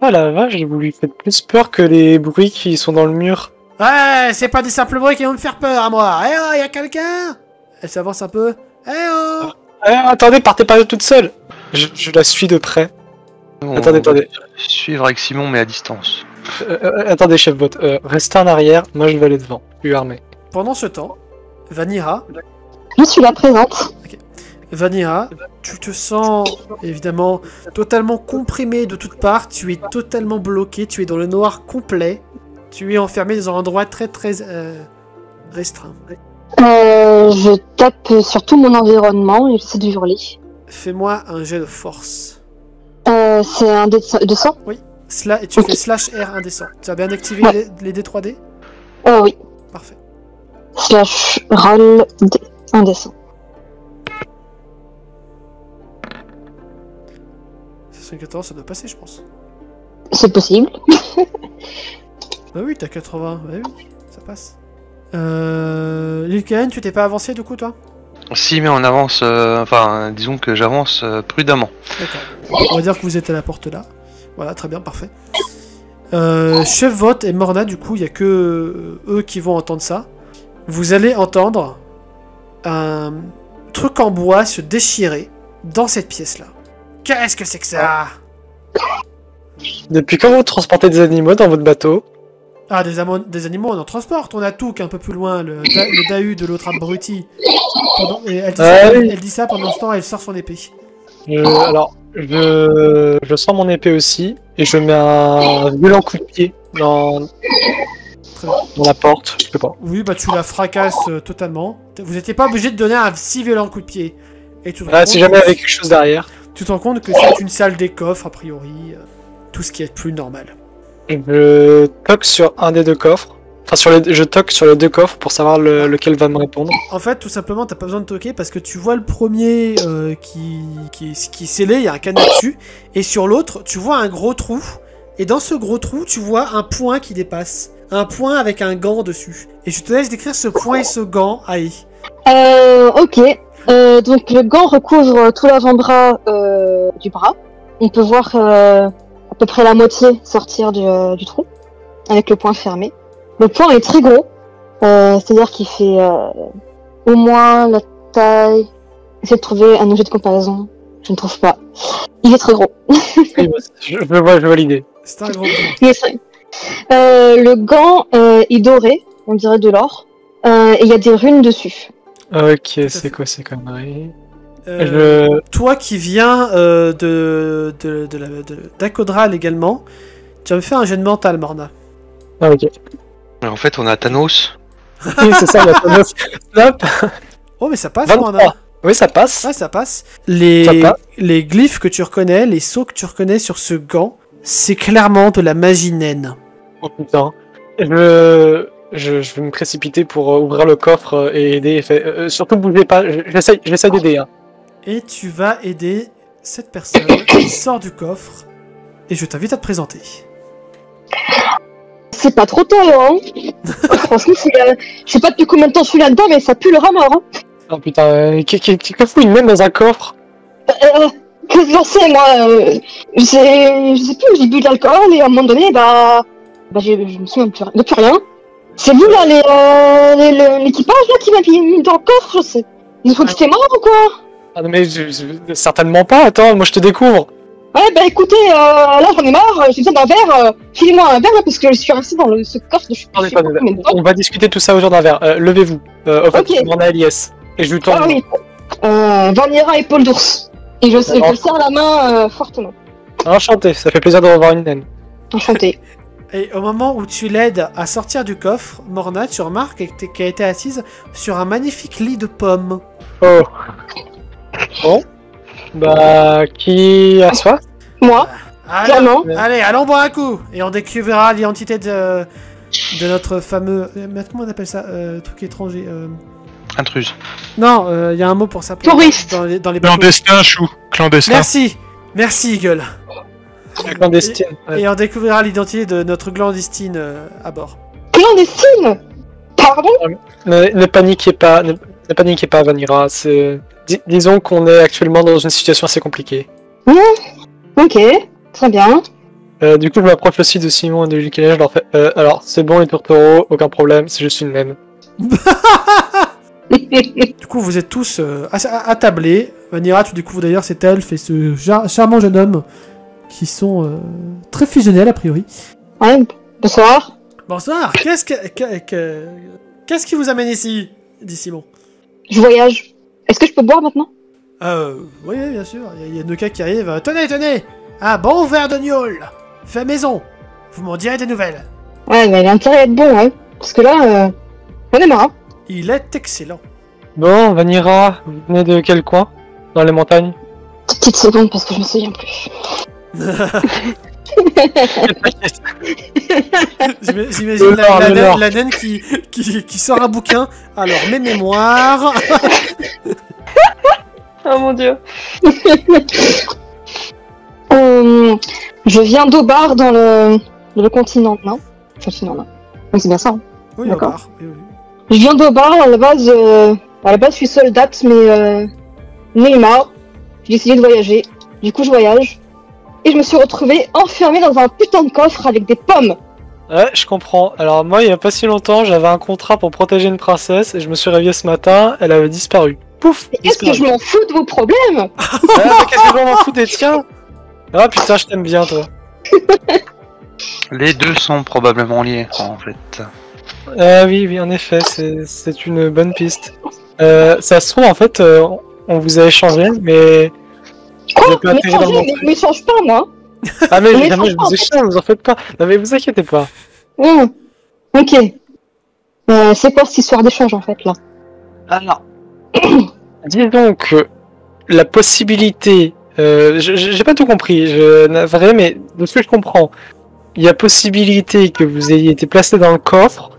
Ah la vache, vous lui faites plus peur que les bruits qui sont dans le mur. Ouais, c'est pas des simples bruits qui vont me faire peur à moi. Eh oh, y'a quelqu'un? Elle s'avance un peu. Eh oh! Attendez, partez pas toute seule. Je la suis de près. Attendez. Suivre avec Simon, mais à distance. Attendez, chef bot. Restez en arrière, moi je vais aller devant. Je suis armé. Pendant ce temps, Vanira, Je suis là présente. Vanira, tu te sens évidemment totalement comprimé de toutes parts, tu es totalement bloqué, tu es dans le noir complet, tu es enfermé dans un endroit très restreint. Je tape sur tout mon environnement et j'essaie de hurler. Fais-moi un jet de force. C'est un dé de 100 Oui, et tu fais slash R indécent. Tu as bien activé les D3D? Oui. Parfait. Slash roll indécent. 74, ça doit passer, je pense. C'est possible. Bah oui, t'as 80, bah oui, ça passe. Lilkaen, tu t'es pas avancé du coup, toi? Si, mais on avance, disons que j'avance prudemment. D'accord. On va dire que vous êtes à la porte là. Voilà, très bien, parfait. Chef Vote et Morna, du coup, il n'y a que eux qui vont entendre ça. Vous allez entendre un truc en bois se déchirer dans cette pièce-là. Qu'est-ce que c'est que ça? Depuis quand vous transportez des animaux dans votre bateau? Ah, des animaux, on en transporte. On a Touk un peu plus loin, le Dahu de l'autre abruti. Elle dit ça pendant ce temps, elle sort son épée. Je sors mon épée aussi et je mets un violent coup de pied dans la porte. Je peux pas. Oui, bah tu la fracasses totalement. Vous n'étiez pas obligé de donner un si violent coup de pied. Et tu te Si jamais il y avait quelque chose derrière. Tu te rends compte que c'est une salle des coffres, a priori. Tout ce qui est plus normal. Je toque sur un des deux coffres. Enfin, je toque sur les deux coffres pour savoir lequel va me répondre. En fait, tout simplement, t'as pas besoin de toquer parce que tu vois le premier qui est scellé, il y a un cadenas dessus. Et sur l'autre, tu vois un gros trou. Et dans ce gros trou, tu vois un point qui dépasse. Un point avec un gant dessus. Et je te laisse décrire ce point et ce gant, Aïe. Ok. Donc le gant recouvre tout l'avant-bras du bras. On peut voir à peu près la moitié sortir du trou, avec le poing fermé. Le poing est très gros, c'est-à-dire qu'il fait au moins la taille... J'essaie de trouver un objet de comparaison, je ne trouve pas. Il est très gros. Je vois l'idée. C'est un gros point. Le gant est doré, on dirait de l'or, et il y a des runes dessus. Ok, c'est quoi ces conneries? Toi qui viens d'Akodral également, tu vas me faire un jet de mental, Morna. Ah ok. En fait, on a Thanos. Oui, c'est ça, la Thanos. Hop. Oh, mais ça passe, 23. Morna. Oui, ça passe. Ouais, ça passe. Les glyphes que tu reconnais, les sceaux que tu reconnais sur ce gant, c'est clairement de la magie naine. Oh putain. Je vais me précipiter pour ouvrir le coffre et aider. Surtout bougez pas, j'essaie d'aider. Hein. Et tu vas aider cette personne qui sort du coffre. Et je t'invite à te présenter. C'est pas trop tôt, hein. Franchement, je sais pas depuis combien de temps je suis là-dedans, mais ça pue le rat mort, hein. Oh putain, que fout une main dans un coffre? Que j'en sais, moi, je sais plus, j'ai bu de l'alcool et à un moment donné, je me souviens de plus rien. C'est vous là, l'équipage là qui m'a mis dans le coffre, je sais. Il faut que j'étais mort ou quoi? Ah non mais certainement pas, attends, moi je te découvre. Ouais, écoutez, là j'en ai marre, j'ai besoin d'un verre, filez-moi un verre là parce que je suis resté dans ce coffre de On va discuter tout ça autour d'un verre, levez-vous. Au fait, okay. Je demande à Elias, et je lui tourne. Ah oui, Vanira et Paul d'ours. Et je serre la main fortement. Enchanté, ça fait plaisir de revoir une naine. Enchanté. Et au moment où tu l'aides à sortir du coffre, Morna, tu remarques qu'elle était assise sur un magnifique lit de pommes. Oh. Bon. Qui a soif? Moi. Allez, allons boire un coup. Et on découvrira l'identité de notre fameux... Comment on appelle ça? Truc étranger. Intruse. Non, il y a un mot pour ça. Touriste. Dans les bateaux. Clandestin, chou. Clandestin. Merci, Eagle. Clandestine. Et on découvrira l'identité de notre clandestine à bord. Clandestine? Pardon? Ne paniquez pas, Vanira. Disons qu'on est actuellement dans une situation assez compliquée. Ok, très bien. Du coup, je m'approche aussi de Simon et de Lucas, je leur fais alors, c'est bon les tourtereaux, aucun problème, c'est juste une naine. Du coup, vous êtes tous attablés. Vanira, tu découvres d'ailleurs cet elfe et ce charmant jeune homme qui sont très fusionnels a priori. Ouais, bonsoir. Bonsoir, qu'est-ce qui vous amène ici, dit Simon. Je voyage. Est-ce que je peux boire maintenant? Oui, bien sûr, il y a Noka qui arrive. Tenez, un bon verre de gnôle, fait maison. Vous m'en direz des nouvelles. Ouais, mais il a intérêt à être bon, hein. Parce que là, j'en ai marre. Il est excellent. Bon, Vanira, vous venez de quel coin? Dans les montagnes? Petite seconde parce que je me souviens plus. J'imagine la naine qui sort un bouquin. Alors, mes mémoires. Oh mon dieu. Je viens d'Aubar dans le continent, non? Continent, non. Oui, c'est bien ça. Hein. Oui, d'accord. Oui. Je viens d'Aubar, à la base, je suis soldate, mais j'en ai marre. J'ai décidé de voyager. Du coup, je voyage. Et je me suis retrouvée enfermée dans un putain de coffre avec des pommes. Ouais, je comprends. Alors moi, il y a pas si longtemps, j'avais un contrat pour protéger une princesse et je me suis réveillé ce matin, elle avait disparu. Pouf! Et qu'est-ce que je m'en fous de vos problèmes? Ouais, mais qu'est-ce que je m'en fous des tiens? Ah putain, je t'aime bien, toi. Les deux sont probablement liés, en fait. Oui, en effet, c'est une bonne piste. Ça se trouve, en fait, on vous a échangé, mais... Quoi? Vous avez pas atterri dans le bon truc. Mais change pas, moi. Ah mais On jamais je échange pas, vous échange, vous en faites pas. Non mais vous inquiétez pas. Ok. C'est quoi cette histoire d'échange, en fait, là? Alors, disons que la possibilité... j'ai pas tout compris, vrai, mais de ce que je comprends, il y a possibilité que vous ayez été placé dans le coffre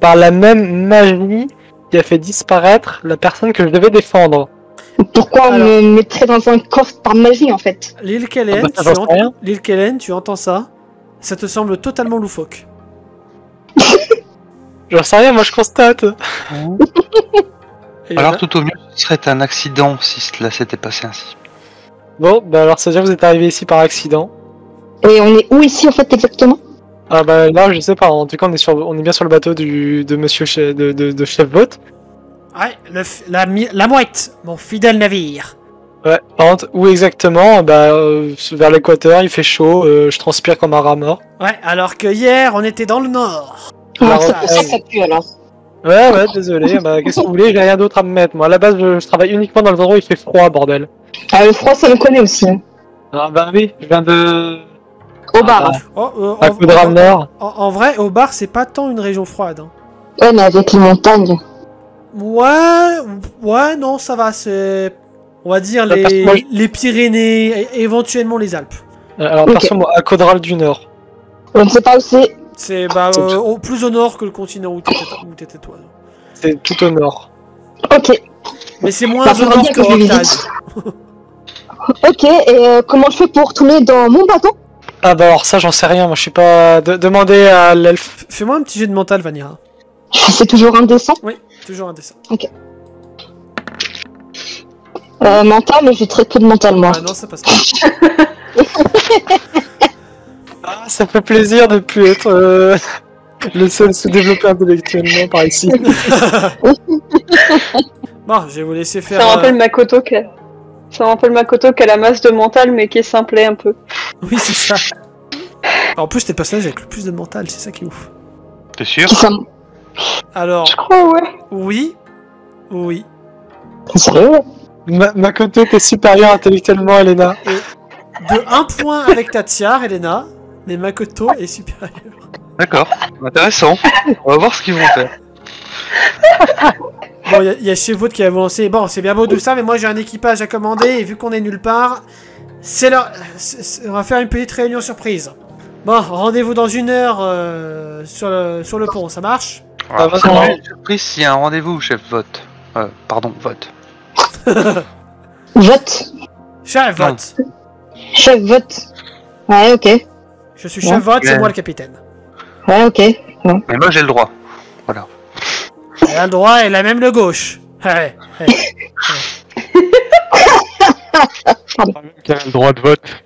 par la même magie qui a fait disparaître la personne que je devais défendre. Pourquoi Alors- on me mettrait dans un coffre par magie, en fait? L'île Kellen, Ah bah, ça, j'en sais rien. L'île Kellen, tu entends ça? Ça te semble totalement loufoque. J'en sais rien, moi je constate. Et Alors tout au mieux, ce serait un accident si cela s'était passé ainsi. Bon, bah alors ça veut dire que vous êtes arrivé ici par accident. Et on est où ici, en fait, exactement? Ah bah là je sais pas, en tout cas on est bien sur le bateau de monsieur de Chef Boat. Ouais, la mouette, mon fidèle navire. Ouais, par contre, où exactement? Bah vers l'équateur, il fait chaud, je transpire comme un rat mort. Ouais, alors que hier, on était dans le nord. La C'est pour ça que ça pue, alors. Ouais, désolé, bah qu'est-ce que vous voulez, j'ai rien d'autre à me mettre. Moi à la base je travaille uniquement dans le endroit où il fait froid, bordel. Ah, le froid, ça me connaît aussi. Hein. Ah bah oui, je viens de... Au bar. à Coudray Nord. En vrai, au bar, c'est pas tant une région froide. Hein. Ouais, mais avec les montagnes. Ouais, non, ça va, c'est... On va dire Bah, parce que moi, les Pyrénées, et éventuellement les Alpes. Alors Ok. perso, moi, à Caudral du Nord. On ne sait pas où c'est. C'est plus au nord que le continent où t'étais toi. C'est tout au nord. Ok. Mais c'est moins Bah, au faudrait nord bien que que je Octave. visite. Ok, et comment je fais pour retourner dans mon bateau? Ah bah alors ça j'en sais rien, moi je suis pas... Demandez à l'elfe. Fais-moi un petit jet de mental, Vanira. C'est toujours indécent. Oui, toujours indécent. Mental, j'ai très peu de mental, moi. Ah non, ça passe pas. Ah, ça fait plaisir de plus être le seul à se développer intellectuellement par ici. Bon, je vais vous laisser faire... Ça me rappelle Makoto qui a la masse de mental mais qui est simplet un peu. Oui, c'est ça. En plus, t'es le personnage avec le plus de mental, c'est ça qui est ouf. T'es sûr? Qui ça? Alors, Je crois, ouais. oui. T'es sérieux? Makoto, t'es supérieur intellectuellement, Elena. De 1 point avec Tatia, Elena, mais Makoto est supérieur. D'accord, intéressant. On va voir ce qu'ils vont faire. Bon, il y a chez votre qui a lancé. Bon, c'est bien beau tout ça, mais moi j'ai un équipage à commander et vu qu'on est nulle part, on va faire une petite réunion surprise. Bon, rendez-vous dans 1 heure sur le pont, ça marche? Alors, va, ça ça va va. être une surprise s'il y a un rendez-vous, chef vote. Vote. Vote. Chef vote. Chef vote. Ouais, ok. Je suis chef vote, c'est Ouais. moi le capitaine. Ouais, ok. Mais moi j'ai le droit. Voilà. Elle a le droit, elle a même le gauche. Ouais. Qui a le droit de vote.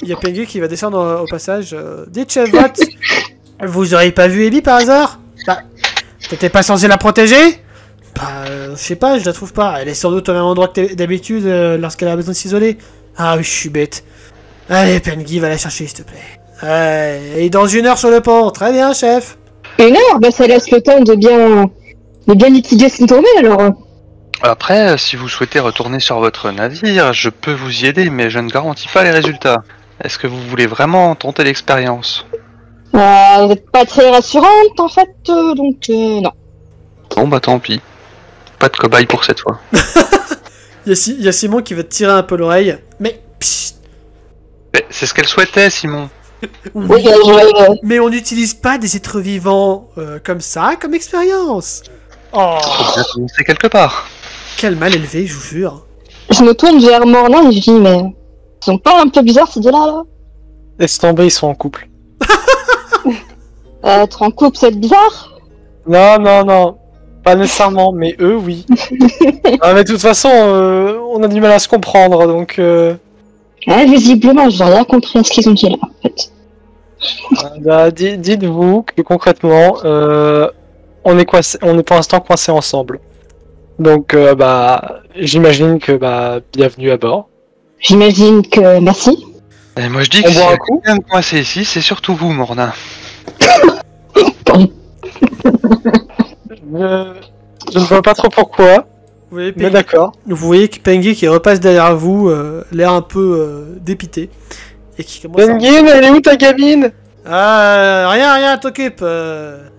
Il y a Penguin qui va descendre au passage. Dites, chef Vote, vous auriez pas vu Ellie par hasard? Bah, t'étais pas censé la protéger? Bah, je sais pas, je la trouve pas. Elle est sans doute au même endroit que d'habitude lorsqu'elle a besoin de s'isoler. Ah oui, je suis bête. Allez, Penguin, va la chercher, s'il te plaît. Et dans 1 heure sur le pont. Très bien, chef. 1 heure? Bah ça laisse le temps de bien litiger cette tournée alors. Après, si vous souhaitez retourner sur votre navire, je peux vous y aider, mais je ne garantis pas les résultats. Est-ce que vous voulez vraiment tenter l'expérience? Vous êtes pas très rassurante en fait, donc non. Bon bah tant pis. Pas de cobaye pour cette fois. Il y a Simon qui va te tirer un peu l'oreille. Mais, psst. Mais c'est ce qu'elle souhaitait, Simon. Oui, mais on n'utilise pas des êtres vivants comme ça, comme expérience. Oh, Faut bien commencer quelque part. quel mal élevé, je vous jure. Je me tourne vers Morna et je dis mais ils sont pas un peu bizarres ces deux-là là? Laisse tomber, ils sont en couple. Être en couple c'est bizarre? Non. Pas nécessairement, mais eux, oui. Mais de toute façon, on a du mal à se comprendre, donc... Ouais, visiblement, j'ai rien compris à ce qu'ils ont dit là en fait. Bah, dites-vous que concrètement, on est pour l'instant coincés ensemble. Donc, bah, j'imagine que, bah, bienvenue à bord. J'imagine que merci. Et moi je dis On que boit si un coup quelqu'un coincé ici, c'est surtout vous, Morna. Je ne vois pas trop pourquoi, Vous voyez, mais d'accord. vous voyez que Penguin qui repasse derrière vous, l'air un peu dépité. Et qui commence à... Penguin, elle est où ta gamine? Ah, rien, t'occupe.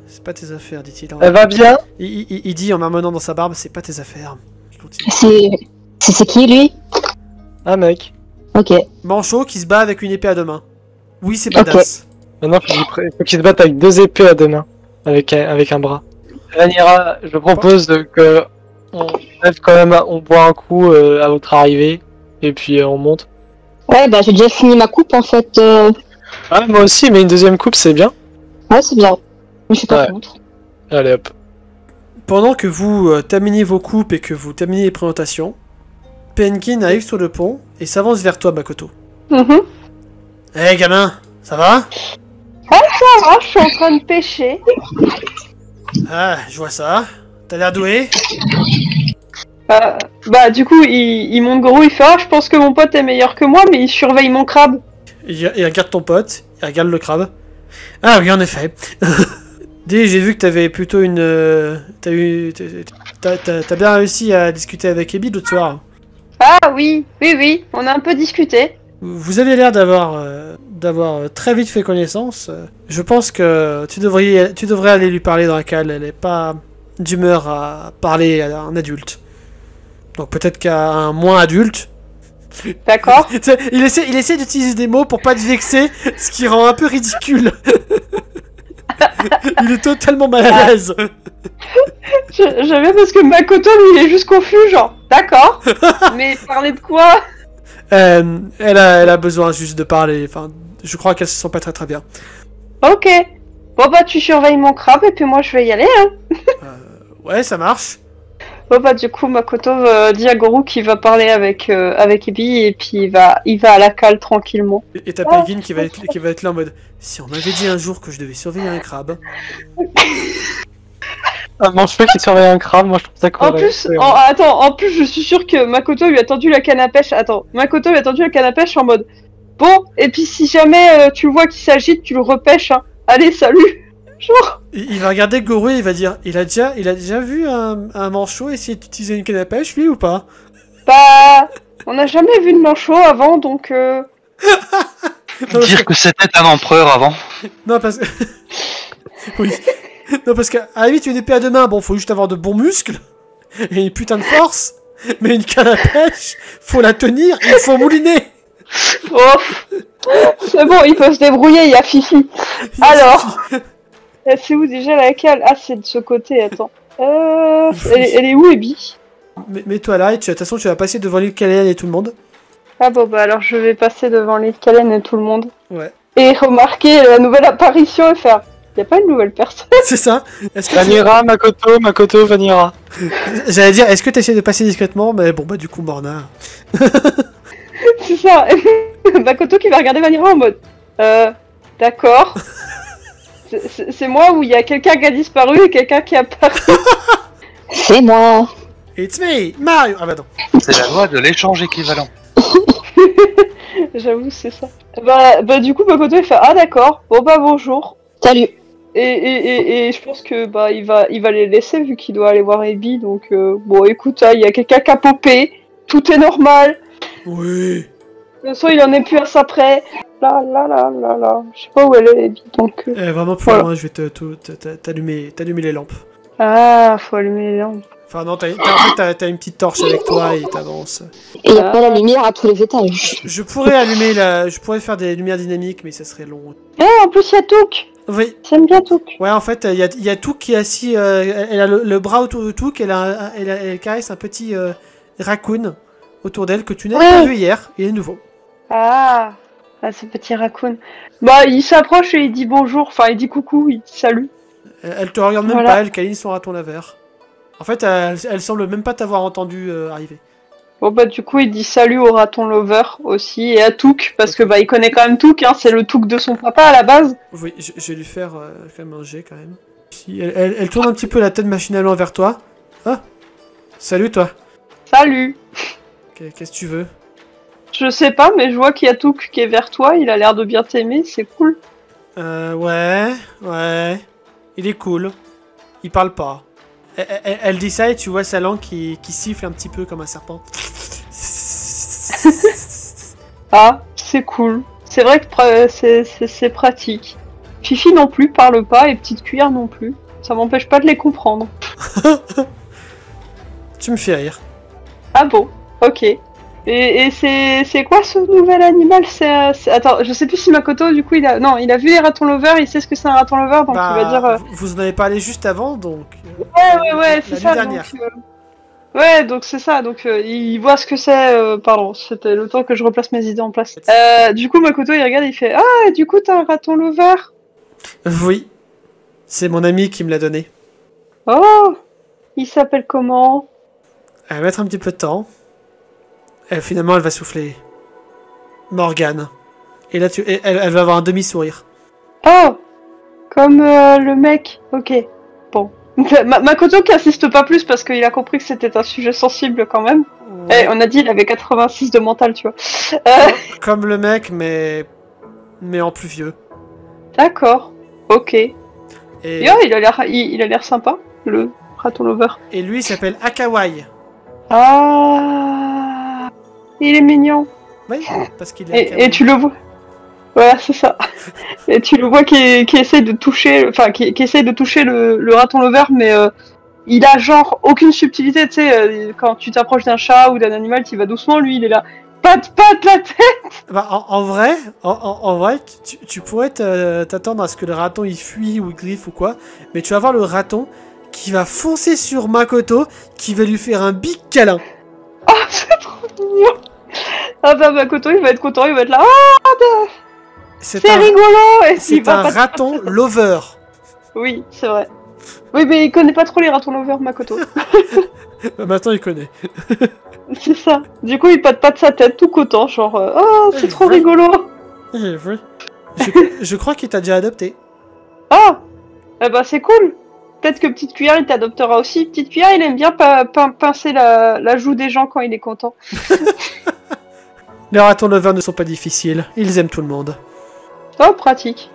C'est pas tes affaires, dit-il. Elle va bien? Il dit en marmonnant dans sa barbe, c'est pas tes affaires. Il continue. C'est qui lui? Un mec. Ok. Manchot qui se bat avec une épée à 2 mains. Oui, c'est badass. Maintenant, faut qu'il se batte avec 2 épées à 2 mains. Avec un bras. Rhaenyra, je propose que on reste quand même, on boit un coup à votre arrivée, et puis on monte. Ouais, bah j'ai déjà fini ma coupe en fait. Ah, moi aussi, mais une deuxième coupe, c'est bien. Ouais, c'est bien. Mais je suis pas Ouais. contre. Allez hop. Pendant que vous terminez vos coupes et que vous terminez les présentations, Penguin arrive sur le pont et s'avance vers toi, Makoto. Hé gamin, ça va? Ah, je suis en train de pêcher. Ah, je vois ça. T'as l'air doué? Bah du coup, il monte gros, il fait « Ah, je pense que mon pote est meilleur que moi, mais il surveille mon crabe. » Il regarde ton pote, il regarde le crabe. Ah oui, en effet. Dis, j'ai vu que t'avais plutôt une... T'as bien réussi à discuter avec Abby l'autre soir. Ah oui, on a un peu discuté. Vous avez l'air d'avoir très vite fait connaissance. Je pense que tu devrais aller lui parler dans la cale. Elle est pas d'humeur à parler à un adulte. Donc peut-être qu'à un moins adulte. D'accord. Il essaie d'utiliser des mots pour pas te vexer, ce qui rend un peu ridicule. Il est totalement mal à l'aise. J'aime bien parce que Makoto, lui, il est juste confus, genre « D'accord, mais parler de quoi ?» Elle a besoin juste de parler. Enfin, je crois qu'elle se sent pas très très bien. Ok. Bon bah tu surveilles mon crabe et puis moi je vais y aller, hein. Ouais, ça marche. Bon bah du coup Makoto dit à Goro qu'il va parler avec Ebi et puis il va à la cale tranquillement. Et t'as Penguin qui va être là en mode si on m'avait dit un jour que je devais surveiller un crabe. Ah, mon cheveu qui surveille un crabe, moi je trouve ça cool. En plus je suis sûre que Makoto lui a tendu la canne à pêche. Makoto lui a tendu la canne à pêche en mode bon, et puis si jamais tu vois qu'il s'agite, tu le repêches, hein. Allez, salut. Genre. Il va regarder Goro et il va dire il a déjà vu un manchot essayer d'utiliser une canne à pêche, lui ou pas? Bah, on n'a jamais vu de manchot avant, donc Dire que c'était un empereur avant. Non, parce que... oui. Non, parce qu'à la limite, une épée à 2 mains, bon, faut juste avoir de bons muscles et une putain de force. Mais une canne à pêche, faut la tenir et il faut mouliner. Oh, c'est bon, il peut se débrouiller, il y a Fifi. Alors, c'est où déjà la cale? Ah, c'est de ce côté, attends. Elle est où, Ebi? Mets-toi là et de toute façon, tu vas passer devant l'île Calayan et tout le monde. Ah bon, bah alors je vais passer devant l'île Calen et tout le monde. Ouais. Et remarquer la nouvelle apparition et faire... Y a pas une nouvelle personne? C'est ça. Est-ce que Rhaenyra, Makoto, Rhaenyra. J'allais dire, est-ce que tu essaies de passer discrètement? Mais bon, bah du coup, Morna. C'est ça. Makoto qui va regarder Vanira en mode d'accord. C'est moi où il y a quelqu'un qui a disparu et quelqu'un qui a apparu. C'est moi. It's me, Mario. Ah bah non. C'est la loi de l'échange équivalent. J'avoue, c'est ça. Bah du coup, Makoto il fait ah d'accord, bon bah bonjour. Salut. Et je pense que bah il va les laisser vu qu'il doit aller voir Ebi, donc bon écoute, il y a quelqu'un qui a popé, tout est normal. Oui. De toute façon, il en est plus à ça près. Là. Je sais pas où elle est, Ebi, donc. Vraiment plus voilà. loin, je vais t'allumer les lampes. Ah, faut allumer les lampes. Enfin non, en fait, t'as une petite torche avec toi et t'avances. Et y a pas la lumière à tous les étages. Je pourrais faire des lumières dynamiques, mais ça serait long. En plus, il y a Touk. Oui. J'aime bien Touk. Ouais, en fait, il y a Touk qui est assis, elle a le bras autour de Touk, elle caresse un petit raccoon autour d'elle que tu n'as pas vu hier, il est nouveau. Ah, ce petit raccoon. Bah, il s'approche et il dit bonjour, enfin, il dit coucou, il dit salut. Elle te regarde même pas, elle câline son raton laveur. En fait, elle semble même pas t'avoir entendu arriver. Bon bah du coup il dit salut au raton lover aussi et à Touk parce que bah il connaît quand même Touk, hein, c'est le Touk de son papa à la base. Oui, je vais lui faire quand même un jet quand même. Si, elle tourne un petit peu la tête machinalement vers toi. Ah, salut toi. Salut. Qu'est-ce que tu veux? Je sais pas mais je vois qu'il y a Touk qui est vers toi, il a l'air de bien t'aimer, c'est cool. Ouais. Il est cool. Il parle pas. Elle dit ça et tu vois sa langue qui siffle un petit peu comme un serpent. Ah, c'est cool. C'est vrai que c'est pratique. Fifi non plus parle pas et Petite Cuillère non plus. Ça m'empêche pas de les comprendre. Tu me fais rire. Ah bon, ok. Et c'est quoi ce nouvel animal? Attends, je sais plus si Makoto, du coup, il a vu les ratons lovers, il sait ce que c'est un raton lover, donc il va dire... Vous en avez parlé juste avant, donc... Ouais, c'est ça, dernière. Donc c'est ça, donc il voit ce que c'est, pardon, c'était le temps que je replace mes idées en place. Du coup, Makoto, il regarde, il fait « Ah, du coup, t'as un raton lover ?» Oui, c'est mon ami qui me l'a donné. Oh, il s'appelle comment? Elle va mettre un petit peu de temps. Et finalement, elle va souffler. Morgane. Et là, elle va avoir un demi-sourire. Oh, comme le mec, ok, bon. Makoto qui insiste pas plus parce qu'il a compris que c'était un sujet sensible quand même. Ouais. On a dit il avait 86 de mental, tu vois. Comme le mec, mais en plus vieux. D'accord, ok. Et, il a l'air sympa, le raton lover. et lui, il s'appelle Akawai. Ah, il est mignon. Oui, parce qu'il est Et tu le vois. Voilà, c'est ça. Et tu le vois qui essaie de toucher, enfin qui essaie de toucher le raton lover, mais il a genre aucune subtilité, tu sais, quand tu t'approches d'un chat ou d'un animal qui va doucement, lui il est là, patte la tête. Bah, en vrai, tu pourrais t'attendre à ce que le raton il fuit ou il griffe ou quoi, mais tu vas voir le raton qui va foncer sur Makoto, qui va lui faire un big câlin. Oh, c'est trop mignon. Ah bah Makoto il va être content, il va être là, oh, c'est rigolo. Et c'est un raton lover. Oui, c'est vrai. Oui, mais il connaît pas trop les ratons lovers, Makoto. Maintenant il connaît. C'est ça. Du coup, il patte pas de sa tête tout content, genre oh, c'est trop rigolo. Oui. Je crois qu'il t'a déjà adopté. Ah, eh bah c'est cool. Peut-être que Petite Cuillère il t'adoptera aussi. Petite Cuillère il aime bien pincer la joue des gens quand il est content. Les ratons lovers ne sont pas difficiles, ils aiment tout le monde. Oh, pratique.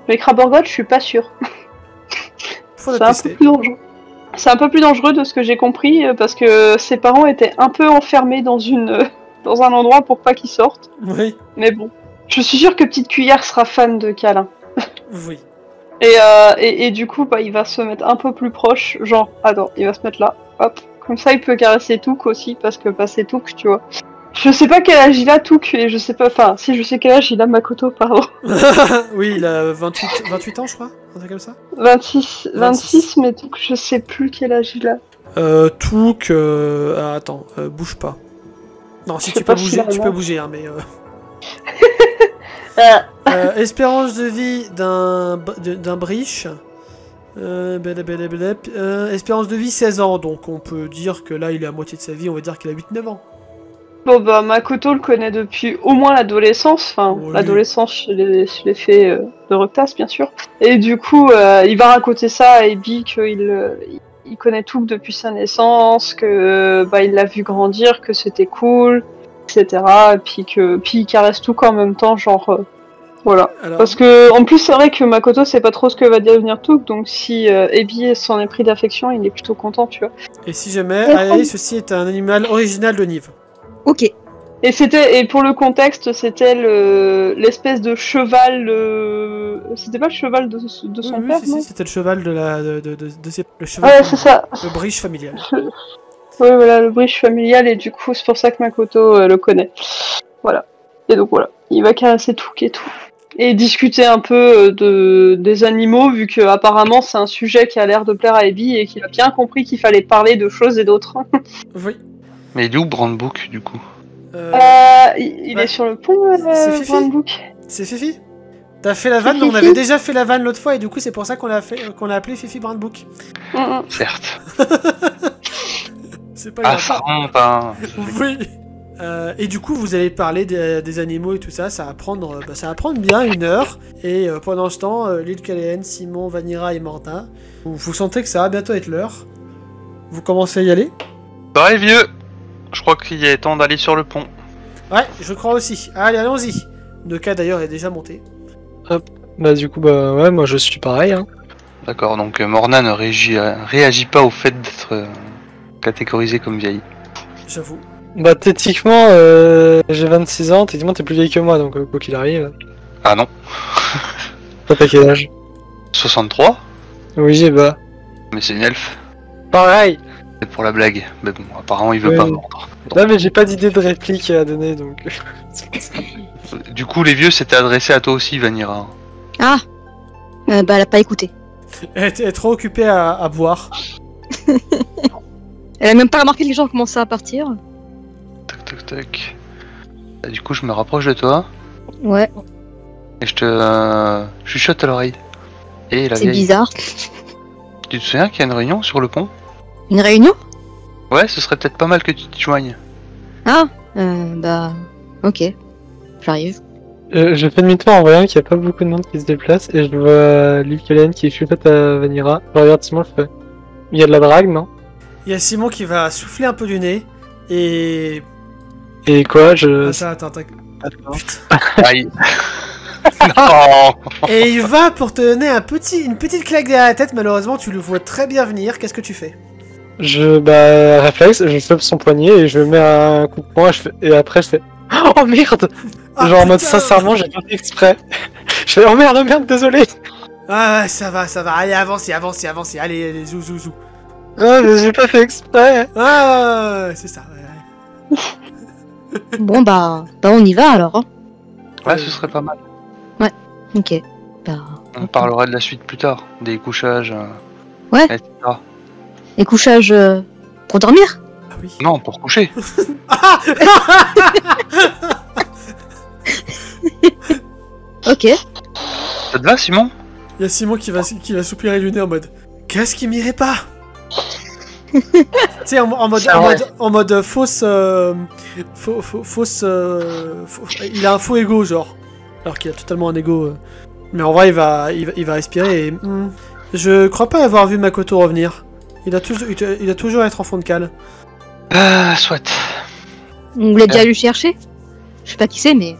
Mais Craborgot, je suis pas sûre. Faut C'est un peu plus dangereux. C'est un peu plus dangereux de ce que j'ai compris, parce que ses parents étaient un peu enfermés dans un endroit pour pas qu'ils sortent. Oui. Mais bon, je suis sûre que Petite Cuillère sera fan de câlin. Oui. Et du coup, bah, il va se mettre un peu plus proche, genre, attends, il va se mettre là, hop, comme ça il peut caresser Touk aussi, parce que bah, c'est Touk, tu vois. Je sais pas quel âge il a Touk, et je sais pas, enfin, si je sais quel âge il a Makoto, pardon. Oui, il a 28 ans, je crois, un truc comme ça. 26, mais Touk, je sais plus quel âge il a. Touk, attends, bouge pas. Non, si tu peux bouger, hein, mais... espérance de vie d'un briche. Espérance de vie 16 ans, donc on peut dire que là il est à moitié de sa vie, on va dire qu'il a 8-9 ans. Bon bah Makoto le connaît depuis au moins l'adolescence, enfin Oui. l'adolescence je l'ai fait de Rectas bien sûr. Et du coup il va raconter ça à Ebi il connaît tout depuis sa naissance, que bah il l'a vu grandir, que c'était cool, etc. Et puis il caresse tout en même temps, genre voilà. Alors, Parce que en plus c'est vrai que Makoto sait pas trop ce que va devenir Touk, donc si Ebi s'en est pris d'affection, il est plutôt content, tu vois. et si jamais, allez, ceci est un animal original de Nive. Ok. Et pour le contexte, c'était l'espèce de cheval. C'était pas le cheval de son Oui, père, si, non? c'était le cheval le cheval Ouais, c'est ça. le brige familial. Oui, voilà, le bridge familial, et du coup, c'est pour ça que Makoto le connaît. Voilà. Et donc voilà, il va caresser Touk et tout. Et discuter un peu des animaux, vu que apparemment c'est un sujet qui a l'air de plaire à Ebi et qu'il a bien compris qu'il fallait parler de choses et d'autres. Oui. Mais il est où Brandbook du coup? Il Ouais. est sur le pont, C'est Fifi. Brandbook. C'est Fifi. T'as fait la vanne, C'est on Fifi. avait déjà fait la vanne l'autre fois et du coup c'est pour ça qu'on l'a appelé Fifi Brandbook. Certes. C'est pas Ah, grave. ça remonte, hein. Oui. Et du coup, vous allez parler des animaux et tout ça. Ça va prendre bien 1 heure. Et pendant ce temps, Lil Kalen, Simon, Vanira et Morna, vous sentez que ça va bientôt être l'heure. Vous commencez à y aller? Pareil, vieux. Je crois qu'il est temps d'aller sur le pont. Ouais, je crois aussi. Allez, allons-y. Noka d'ailleurs est déjà monté. Bah du coup, bah ouais, moi je suis pareil. Hein. D'accord, donc Morna ne réagit pas au fait d'être catégorisé comme vieille. J'avoue. Bah techniquement, j'ai 26 ans, techniquement t'es plus vieille que moi, donc quoi qu'il arrive. Ah non. Toi t'as quel âge? 63? Oui, bah... Mais c'est une elfe. Pareil. C'est pour la blague. Mais bon, apparemment il veut Oui. pas mordre. Non mais j'ai pas d'idée de réplique à donner, donc... Du coup, les vieux s'étaient adressés à toi aussi, Vanira. Ah bah, elle a pas écouté. Elle est trop occupée à boire. Elle a même pas remarqué que les gens commençaient à partir. Tac, tac, tac. Et du coup, je me rapproche de toi Ouais, et je te chuchote à l'oreille. Et la c'est vieille. bizarre. Tu te souviens qu'il y a une réunion sur le pont? Une réunion? Ouais, ce serait peut-être pas mal que tu te joignes. Ah bah, ok. J'arrive. Je fais demi-tour en voyant qu'il y a pas beaucoup de monde qui se déplace, et je vois Lil Kalen qui chuchote à Vanira. Je regarde Simon, je fais... Il y a de la drague, non? Il y a Simon qui va souffler un peu du nez. Et... Et quoi, je... Attends. Aïe. Non. Et il va pour te donner une petite claque derrière la tête. Malheureusement, tu le vois très bien venir. Qu'est-ce que tu fais? Bah, réflexe, je chope son poignet et je mets un coup de poing, et après je fais... Oh merde! Ah, Genre en mode putain. sincèrement, j'ai pas fait exprès. Je fais oh merde, désolé! Ah ouais, ça va. Allez, avancez. Allez, zou. Ah, mais j'ai pas fait exprès! Ah, c'est ça. Ouais. Bon bah on y va alors. Hein. Ouais, ce serait pas mal. Ok. Bah, On parlera de la suite plus tard. Des couchages. Ouais. Etc. les couchages pour dormir? Ah oui. Non, pour coucher. Ok. Ça te va, Simon? Il y a Simon qui va soupirer du nez en mode qu'est-ce qui m'irait pas? Tu sais, en mode fausse. Il a un faux ego, genre. Alors qu'il a totalement un ego. Mais en vrai, il va respirer et. Je crois pas avoir vu Makoto revenir. Il a toujours être en fond de cale. Soit. On voulait déjà lui chercher? Je sais pas qui c'est, mais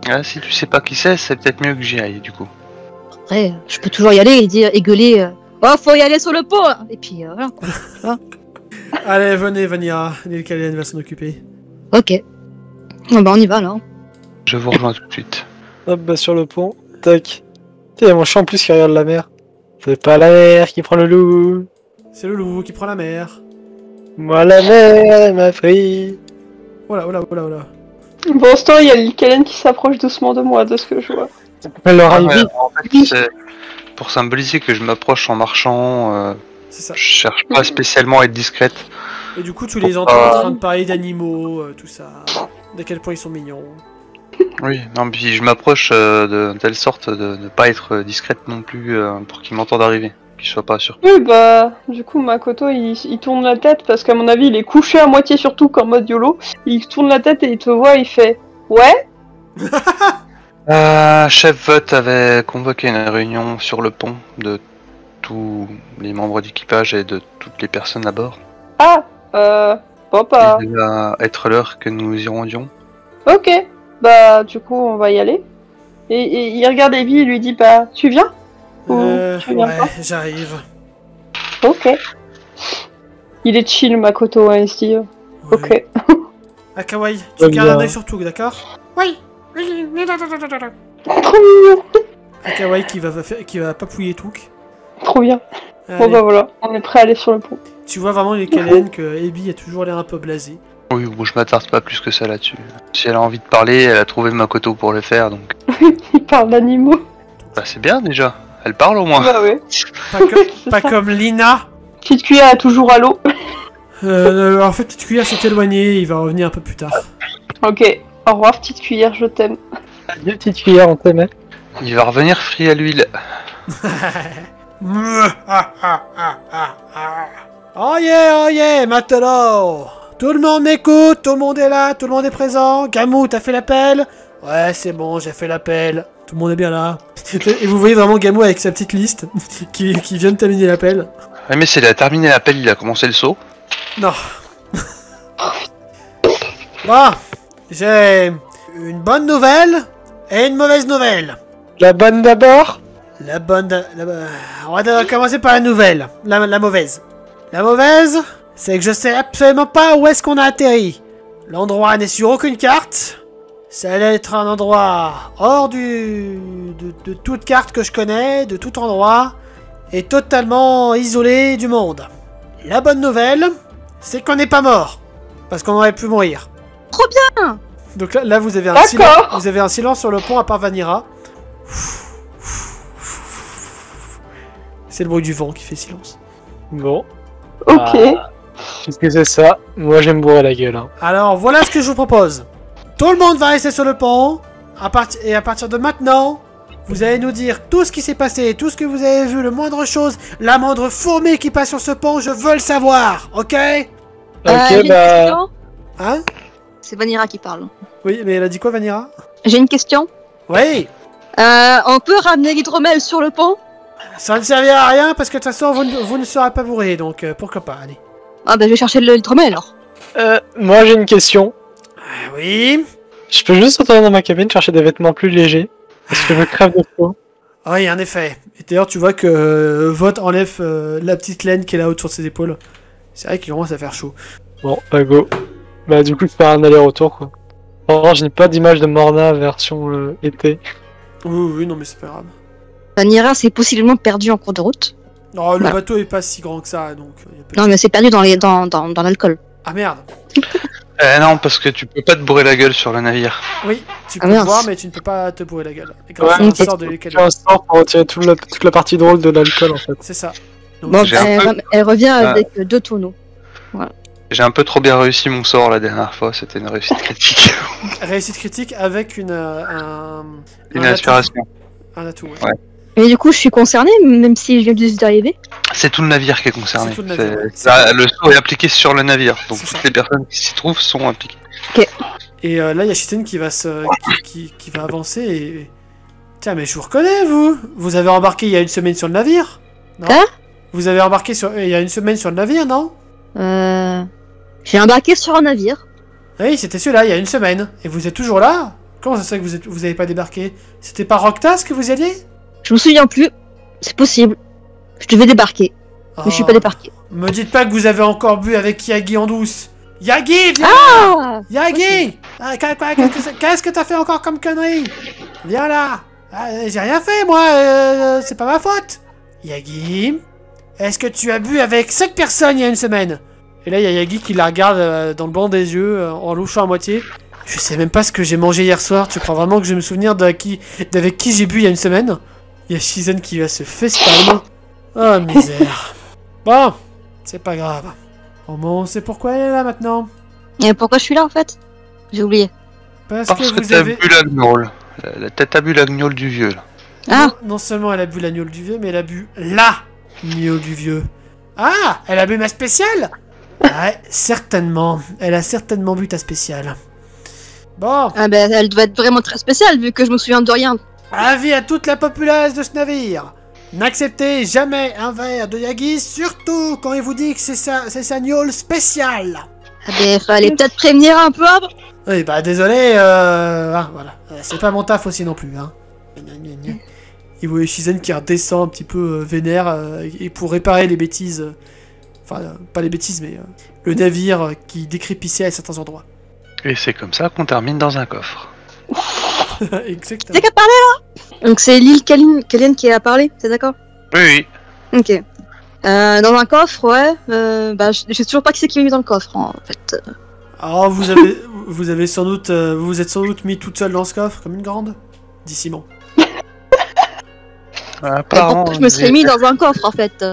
Ah, si tu sais pas qui c'est peut-être mieux que j'y aille, du coup. après, je peux toujours y aller et dire et gueuler. Oh, faut y aller sur le pont là. Et puis voilà quoi. Allez, venez, Vanira. Lil Kalen va s'en occuper. Ok. Bon, bah on y va alors. Je vous rejoins tout de suite. Hop, bah sur le pont, tac. Il y a mon chat en plus qui regarde la mer. C'est pas la mer qui prend le loup. C'est le loup qui prend la mer. Moi la mer, elle m'a pris. Oh là. Pour l'instant, il y a Lil Kalen qui s'approche doucement de moi, de ce que je vois. Elle leur Ah, arrive. ouais, en fait, c'est pour symboliser que je m'approche en marchant. C'est ça. Je cherche pas spécialement à être discrète. Et du coup, tu les entends en train de parler d'animaux, tout ça. De quel point ils sont mignons. Oui, non, puis je m'approche de telle sorte de ne pas être discrète non plus pour qu'ils m'entendent arriver. qu'il soit pas sur. Oui, bah, du coup, Makoto, il tourne la tête, parce qu'à mon avis, il est couché à moitié surtout qu'en mode YOLO. Il tourne la tête et il te voit, il fait « Ouais ?» Chef Vote avait convoqué une réunion sur le pont de tous les membres d'équipage et de toutes les personnes à bord. Ah, bon, bah, Il va être l'heure que nous y rendions. ok. Bah, du coup, on va y aller. Et il regarde Evie et lui dit « Bah, tu viens ?» Ou tu viens Ouais, pas j'arrive. Ok. Il est chill, Makoto, hein, ici. Oui. Ok. Ah, Kawaii, tu Ouais, gardes un bien. œil sur tout, d'accord? Oui. Trop mignon. Ah, Kawaii qui va papouiller tout. Trop bien. Bon, Allez, bah voilà, on est prêt à aller sur le pont. tu vois vraiment les Kellen que Abby a toujours l'air un peu blasé. Oui, bon, je m'attarde pas plus que ça là-dessus. Si elle a envie de parler, elle a trouvé Makoto pour le faire, donc Il parle d'animaux. bah, c'est bien déjà. Elle parle au moins. Bah ouais. Pas, pas comme Lina. Petite cuillère à toujours à l'eau. En fait, petite cuillère s'est éloignée, il va revenir un peu plus tard. Ok. Au revoir, petite cuillère, je t'aime. Deux petites cuillères, on t'aimait. Il va revenir frit à l'huile. Oh yeah, maintenant. Tout le monde m'écoute, tout le monde est là, tout le monde est présent. Gamou, t'as fait l'appel? Ouais, c'est bon, j'ai fait l'appel. Tout le monde est bien là. Et vous voyez vraiment Gamou avec sa petite liste qui vient de terminer l'appel. Ouais, mais s'il a terminé l'appel, il a commencé le saut. Non. Bon, j'ai une bonne nouvelle et une mauvaise nouvelle. La bonne d'abord. La bonne... on va commencer par la nouvelle. La mauvaise. La mauvaise, c'est que je sais absolument pas où est-ce qu'on a atterri. L'endroit n'est sur aucune carte. Ça allait être un endroit hors de toute carte que je connais, de tout endroit, et totalement isolé du monde. La bonne nouvelle, c'est qu'on n'est pas mort. Parce qu'on aurait pu mourir. Trop bien. Donc là vous avez D'accord. vous avez un silence sur le pont à part Vanira. C'est le bruit du vent qui fait silence. Bon. Ok. Qu'est-ce que c'est ça? Moi, j'aime bourrer la gueule. Hein. Alors voilà ce que je vous propose. Tout le monde va rester sur le pont. Et à partir de maintenant, vous allez nous dire tout ce qui s'est passé, tout ce que vous avez vu, le moindre chose, la moindre fourmi qui passe sur ce pont, je veux le savoir, ok? J'ai Ok, une bah. question. Hein? C'est Vanira qui parle. Oui, mais elle a dit quoi, Vanira? J'ai une question. Oui! On peut ramener l'hydromel sur le pont? Ça ne servira à rien parce que de toute façon, vous ne serez pas bourré, donc pourquoi pas, allez. Ah bah je vais chercher l'hydromel alors. Moi, j'ai une question. Oui? Je peux juste retourner dans ma cabine chercher des vêtements plus légers. Parce que je crève de froid. Oui, en effet. Et d'ailleurs, tu vois que Vought enlève la petite laine qui est là autour de ses épaules. C'est vrai qu'il commence à faire chaud. Bon, bah go. Bah, du coup, je fais un aller-retour, quoi. Alors, je n'ai pas d'image de Morna version été. Oui, non, mais c'est pas grave. Vanira s'est possiblement perdue en cours de route. Non, le Voilà. bateau est pas si grand que ça, donc... y a pas de- Non mais c'est perdu dans l'alcool. Ah merde. Non, parce que tu peux pas te bourrer la gueule sur le navire. Oui, tu Ah, peux mince. boire, mais tu ne peux pas te bourrer la gueule. Et grâce Ouais, à un ok. sort de Je l'écale. fais un sort pour retirer toute la partie drôle de l'alcool, en fait. C'est ça. Donc, Bon, J'ai un peu- elle revient Ah. avec 2 tonneaux. J'ai un peu trop bien réussi mon sort la dernière fois, c'était une réussite critique. réussite critique avec Une un inspiration. Un atout, ouais. Ouais. Et du coup je suis concernée même si je viens juste d'arriver. C'est tout le navire qui est concerné. C'est tout le navire, ouais. Le sort est appliqué sur le navire, donc C'est toutes ça. les personnes qui s'y trouvent sont impliquées. Et là, il y a Shiten qui va qui va avancer et... Tiens, mais je vous reconnais, vous! Vous avez embarqué il y a une semaine sur le navire? Non? Hein? Vous avez embarqué il y a une semaine sur le navire, non? J'ai embarqué sur un navire. Oui, c'était celui-là, il y a une semaine. Et vous êtes toujours là? Comment ça se fait que vous avez pas débarqué? C'était pas Roctas que vous y alliez? Je me souviens plus. C'est possible. Je devais débarquer. Mais je suis pas Oh, débarqué. me dites pas que vous avez encore bu avec Yagi en douce. Yagi, viens! Ah Yagi! Ah, qu'est-ce que t'as fait encore comme connerie? Viens là! Ah, j'ai rien fait, moi! C'est pas ma faute! Yagi, est-ce que tu as bu avec 5 personnes il y a une semaine? Et là, il y a Yagi qui la regarde dans le blanc des yeux, en louchant à moitié. Je sais même pas ce que j'ai mangé hier soir. Tu crois vraiment que je vais me souvenir d'avec qui j'ai bu il y a une semaine? Il y a Shizen qui va se FaceTime. Oh, misère. Bon, c'est pas grave. Au moins, on sait pourquoi elle est là maintenant. Et pourquoi je suis là en fait? J'ai oublié. Parce Parce que que vous t'as avez... bu la gnôle. La tête a bu la gnôle du vieux, là. Ah. Non seulement elle a bu l'agneau du vieux, mais elle a bu LA Miaule du vieux. Ah, elle a bu ma spéciale? Ouais, certainement. Elle a certainement bu ta spéciale. Bon, Ah ben, elle doit être vraiment très spéciale vu que je me souviens de rien. avis à toute la populace de ce navire. N'acceptez jamais un verre de Yagi, surtout quand il vous dit que c'est sa gnôle spéciale. Ah ben, fallait peut-être prévenir un peu avant. Oui, bah désolé, voilà. C'est pas mon taf aussi non plus, hein. Et vous voyez Shizen qui redescend un petit peu vénère, et pour réparer les bêtises... Enfin, pas les bêtises, mais le navire qui décrépissait à certains endroits. Et c'est comme ça qu'on termine dans un coffre. Exactement. C'est qu'à parler là. Donc c'est l'île Kalien qui a parlé, c'est d'accord? Oui, oui. Ok. Dans un coffre, ouais. Bah, je sais toujours pas qui c'est qui est mis dans le coffre, en fait. Alors, vous avez sans doute... vous vous êtes sans doute mis toute seule dans ce coffre, comme une grande? Dit Simon. Apparemment, Pourquoi je me serais mis dans un coffre, en fait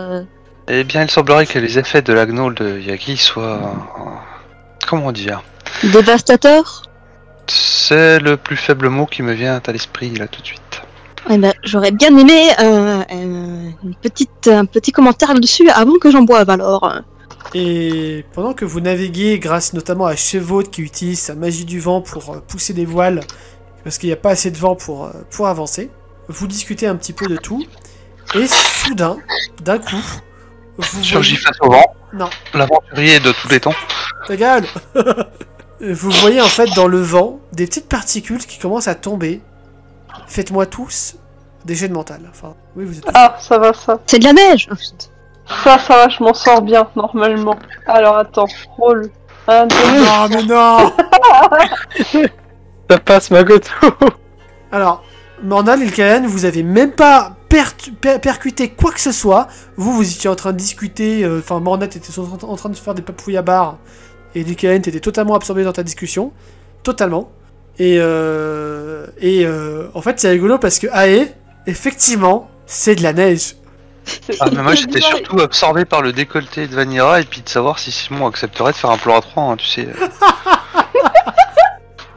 Eh bien, il semblerait que les effets de la gnôle de Yagi soient... comment dire? Dévastateur. C'est le plus faible mot qui me vient à l'esprit, là, tout de suite. Eh ben, j'aurais bien aimé un petit commentaire là-dessus avant que j'en boive, alors. Et pendant que vous naviguez, grâce notamment à Chevaude qui utilise sa magie du vent pour pousser des voiles, parce qu'il n'y a pas assez de vent pour avancer, vous discutez un petit peu de tout, et soudain, d'un coup, vous Surgit voyez... face au vent, Non, l'aventurier de tous les temps. ta gueule. Vous voyez en fait dans le vent des petites particules qui commencent à tomber. Faites-moi tous des jets de mental. Enfin, oui, vous êtes tous... Ah, ça va, ça. C'est de la neige. Ça va, je m'en sors bien, normalement. Alors, attends, roll. 1, 2, Non, mais non. Ça passe, Makoto. Alors, Mornal et le Kayan, vous avez même pas percuté quoi que ce soit. Vous étiez en train de discuter. Enfin, Mornal était en train de faire des papouilles à barre. Et le Kayan était totalement absorbé dans ta discussion. Totalement. Et en fait, c'est rigolo parce que Ae, effectivement, c'est de la neige. Ah, mais moi j'étais surtout absorbé par le décolleté de Vanilla et puis de savoir si Simon accepterait de faire un plan à 3, hein, tu sais.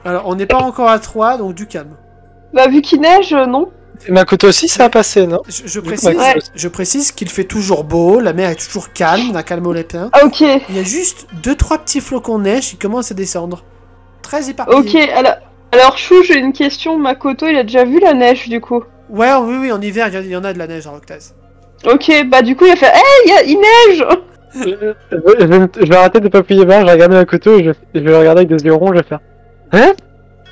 Alors, on n'est pas encore à 3, donc du calme. Bah, vu qu'il neige, non. Et Makoto aussi, ça a passé, non? Je précise qu'il fait toujours beau, la mer est toujours calme, d'un calme olympien. Ah, ok. Il y a juste 2-3 petits flocons de neige qui commencent à descendre. Très éparpillés. Ok, alors Chou, j'ai une question. Makoto, il a déjà vu la neige, du coup? Ouais, oui, en hiver, il y en a de la neige à Roctaz. Ok, bah du coup, il a fait « Hey, il neige !» Je vais arrêter de papouiller barre, je vais regarder Makoto et je vais le regarder avec des yeux ronds, je vais faire. Hein?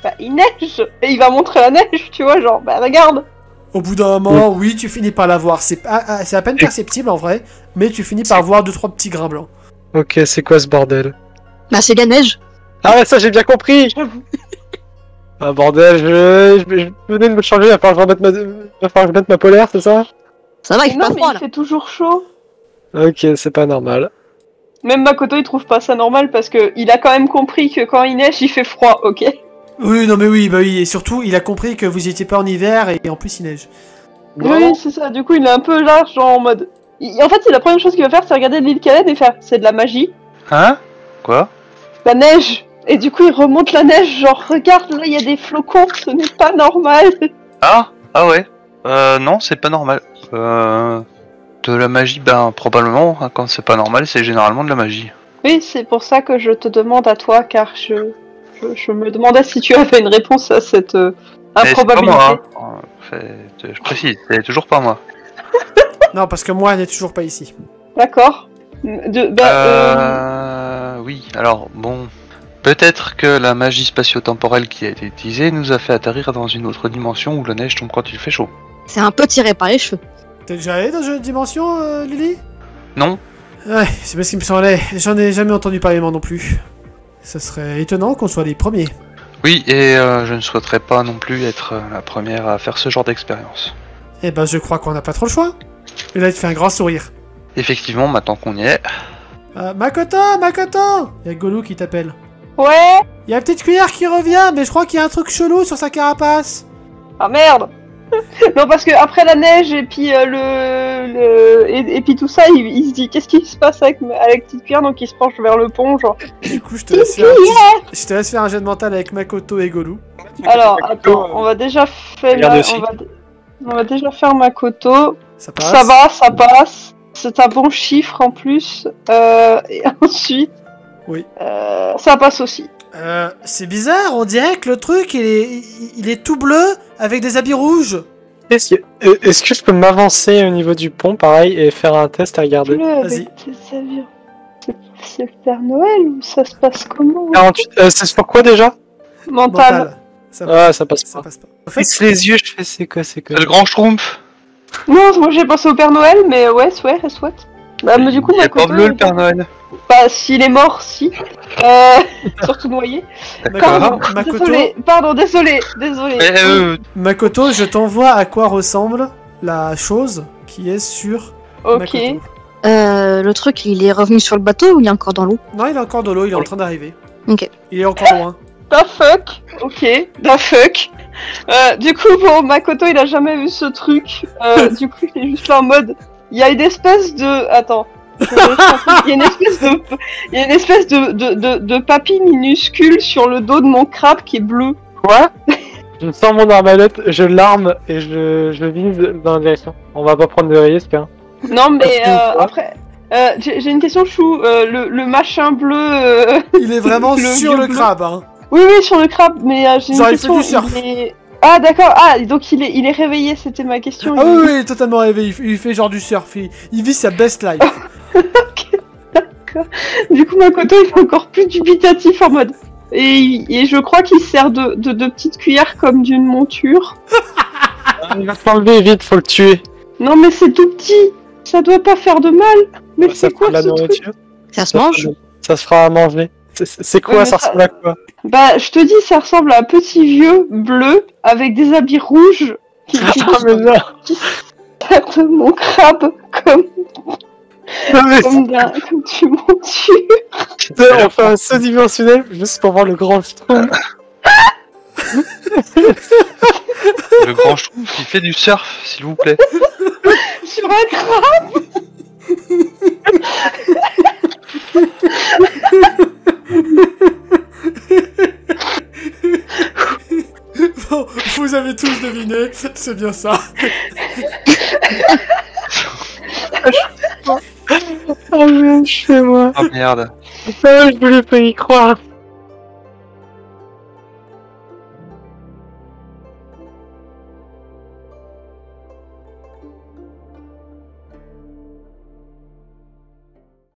Bah, il neige. Et il va montrer la neige, tu vois, genre, bah regarde. Au bout d'un moment, oui, tu finis par la voir. C'est à peine perceptible en vrai, mais tu finis par voir 2-3 petits grains blancs. Ok, c'est quoi ce bordel? Bah, c'est de la neige. Ah ouais, ça j'ai bien compris! Ah bordel, je venais de me changer, il va falloir que je mette ma polaire, c'est ça? Ça va, il fait Non, pas mais froid, il là. fait toujours chaud. Ok, c'est pas normal. Même Makoto, il trouve pas ça normal parce que il a quand même compris que quand il neige, il fait froid, ok? Oui, non mais oui, bah oui, et surtout, il a compris que vous étiez pas en hiver et en plus il neige. Oui, c'est ça. Du coup, il est un peu large, genre en mode... En fait, c'est la première chose qu'il va faire, c'est regarder l'île Kaled et faire « C'est de la magie. Hein? Quoi? La neige !» Et du coup, il remonte la neige, genre « Regarde, là, il y a des flocons, ce n'est pas normal !» Ah ouais. Non, c'est pas normal. De la magie, ben probablement, hein, quand c'est pas normal, c'est généralement de la magie. Oui, c'est pour ça que je te demande à toi, car je me demandais si tu avais une réponse à cette Mais c'est pas improbabilité. moi, hein. Je précise, c'est toujours pas moi. Non, parce que moi, elle n'est toujours pas ici. D'accord. Oui, alors bon... Peut-être que la magie spatio-temporelle qui a été utilisée nous a fait atterrir dans une autre dimension où la neige tombe quand il fait chaud. C'est un peu tiré par les cheveux. T'es déjà allé dans une dimension, Lily? Non? Ouais, c'est parce qu'il me semblait. J'en ai jamais entendu parler moi non plus. Ça serait étonnant qu'on soit les premiers. Oui, et je ne souhaiterais pas non plus être la première à faire ce genre d'expérience. Eh ben, je crois qu'on n'a pas trop le choix. Et là, il te fait un grand sourire. Effectivement, maintenant qu'on y est... Makoto! Y'a Golou qui t'appelle. Ouais. Y'a la petite cuillère qui revient, mais je crois qu'il y a un truc chelou sur sa carapace. Ah merde. Non, parce que après la neige et puis et puis tout ça, il se dit qu'est-ce qui se passe avec la petite cuillère, donc il se penche vers le pont, genre. Du coup, je te laisse faire un jet de mental avec Makoto et Golou. Alors, attends, on va déjà faire Regarde aussi. on va déjà faire Makoto. Ça passe. Ça va, ça passe. C'est un bon chiffre en plus. Et ensuite, Oui. Ça passe aussi. C'est bizarre, on dirait que le truc il est tout bleu avec des habits rouges. Est-ce que je peux m'avancer au niveau du pont, pareil, et faire un test à regarder? Bleu Vas-y. avec tes avions. C'est le Père Noël ou ça se passe comment? 48, c'est sur quoi déjà? Mental. Mental. Ça Ah, ça passe ça pas. passe pas. En fait, Fixe les yeux, je fais c'est quoi? C'est le grand schtroumpf. Non, moi j'ai pensé au Père Noël, mais ouais, soit. Bah, mais du coup, Il est pas Makoto, bleu le Père Noël. Bah, s'il est mort, si. Surtout noyé. D'accord. Makoto, Désolé. Makoto, je t'envoie à quoi ressemble la chose qui est sur Ok. Makoto. Le truc, il est revenu sur le bateau ou il est encore dans l'eau? Non, il est encore dans l'eau, il est en train d'arriver. Ok. Il est encore loin. Da fuck. Ok, da fuck. Du coup, bon, Makoto, il a jamais vu ce truc. Du coup, il est juste là en mode... Il y a une espèce de... Attends. Il y a une espèce de papille minuscule sur le dos de mon crabe qui est bleu. Quoi? Je sors mon arbalète, je l'arme et je vise dans la direction. On va pas prendre de risque, hein. Non, mais Parce que- après... j'ai une question, Chou. Le machin bleu... Il est vraiment Le sur vieux le bleu. crabe, hein. Oui, sur le crabe, mais j'ai une Genre, il fait question. du surf. Ah, d'accord. Ah, donc il est réveillé, c'était ma question. Ah oui, il est totalement réveillé, il fait genre du surf, il vit sa best life. Du coup, Makoto, il est encore plus dubitatif en mode... Et je crois qu'il sert de petites cuillères comme d'une monture. Il va s'enlever vite, faut le tuer. Non, mais c'est tout petit. Ça doit pas faire de mal. Mais Ça c'est fera quoi de la ce truc? nourriture. Ça se mange? Ça se fera à manger. C'est quoi? Ouais, mais Ça ça- ressemble à quoi? Bah, je te dis, ça ressemble à un petit vieux bleu avec des habits rouges qui Ah, mais non. tape mon crabe comme Non, mais comme tu monture. putain, on fait un saut dimensionnel juste pour voir le grand schtroumpf. Le grand schtroumpf qui fait du surf, s'il vous plaît. Sur un crabe. Bon, vous avez tous deviné, c'est bien ça. Oh merde, je fais moi. Oh merde. Ah, je voulais pas y croire.